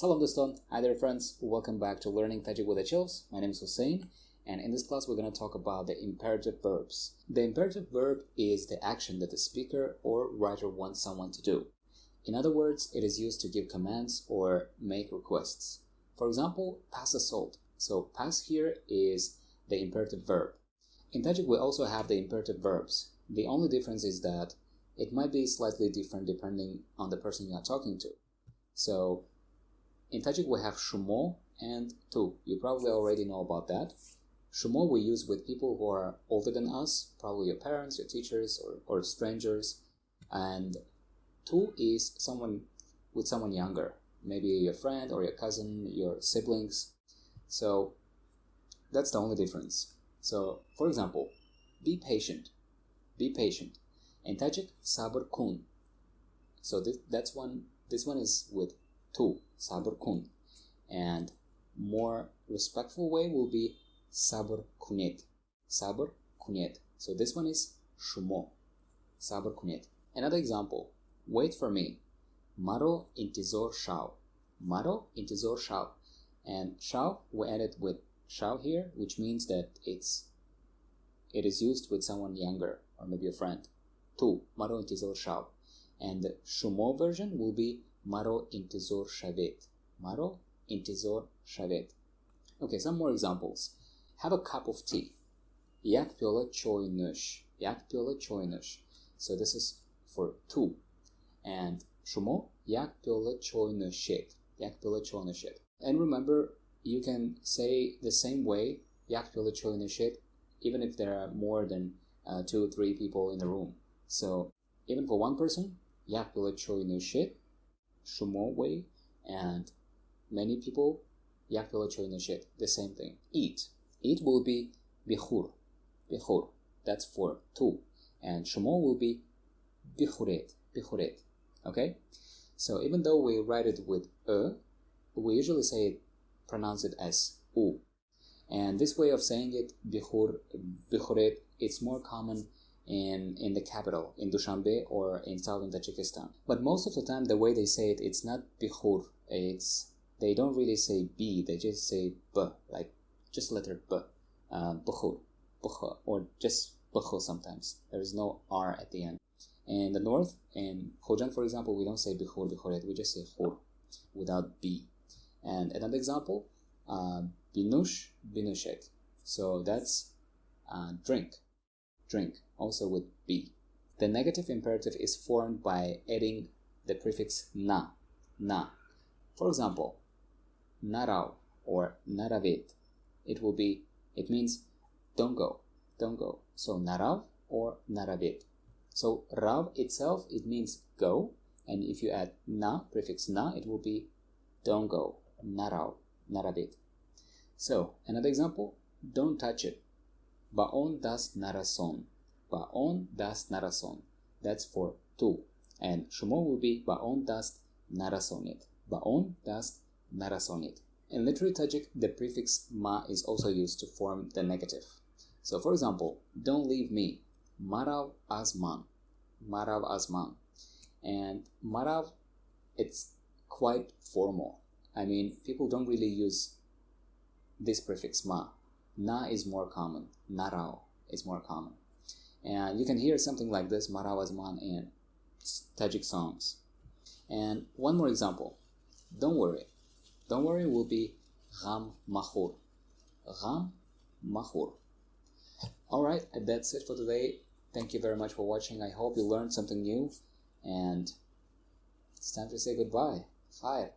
Salam doston, hi there friends, welcome back to Learning Tajik with the Chills. My name is Hussein, and in this class we're going to talk about the imperative verbs. The imperative verb is the action that the speaker or writer wants someone to do. In other words, it is used to give commands or make requests. For example, pass the salt. So pass here is the imperative verb. In Tajik we also have the imperative verbs. The only difference is that it might be slightly different depending on the person you are talking to. So in Tajik we have shumo and tu. You probably already know about that. Shumo we use with people who are older than us, probably your parents, your teachers, or strangers. And tu is someone younger, maybe your friend or your cousin, your siblings. So that's the only difference. So for example, be patient. Be patient. In Tajik, sabar kun. So this one is with tu, sabar kun. And more respectful way will be sabar kunyet. Sabar kunyet. So this one is shumo. Sabar kunyet. Another example, wait for me. Maro intizor shao. Maro intizor shao. And shao, we added with shao here, which means that it is used with someone younger or maybe a friend. Tu, maro intizor shao. And the shumo version will be maro intizor shavet. Maro intizor shavet. Okay, some more examples. Have a cup of tea. Yak pyola choy nush. Yak pyola choy nush. So this is for tu. And shumo, yak pyola choy nushet. Yak pyola choy nushet. And remember, you can say the same way, yak pyola choy nushet, even if there are more than 2 or 3 people in the room. So even for one person, yak pyola choy nushet, shumo way, and many people, yak pyola choy nushet, the same thing. Eat. Eat will be bihur. Bihur. That's for tu. And shumo will be bihuret. Bihuret. Okay? So even though we write it with we usually pronounce it as u. And this way of saying it, bihur, bihuret, it's more common in the capital, in Dushanbe or in southern Tajikistan. But most of the time, the way they say it, it's not bihur. They don't really say b, they just say b, like just letter b. Bihur, bihur, or just bihur sometimes. There is no r at the end. In the north, in Khojan, for example, we don't say bihur, bihuret, we just say khur without b. And another example, binush, binushet. So that's drink, drink, also with b. The negative imperative is formed by adding the prefix na, na. For example, narau or naravit. It means don't go, don't go. So narav or naravit. So rav itself, it means go, and if you add na, prefix na, it will be don't go, narau, naravit. So another example, don't touch it. Baon das narason. Baon das narason. That's for tu. And shumo will be baon das narasonit. Baon das narasonit. In literary Tajik, the prefix ma is also used to form the negative. So for example, don't leave me. Marav azman. Marav azman. And marav, it's quite formal. I mean, people don't really use this prefix ma. Na is more common. Narao is more common. And you can hear something like this, marav azman, in Tajik songs. And one more example. Don't worry. Don't worry will be gham makhur. Gham makhur. Alright, that's it for today. Thank you very much for watching. I hope you learned something new. And it's time to say goodbye. Khair.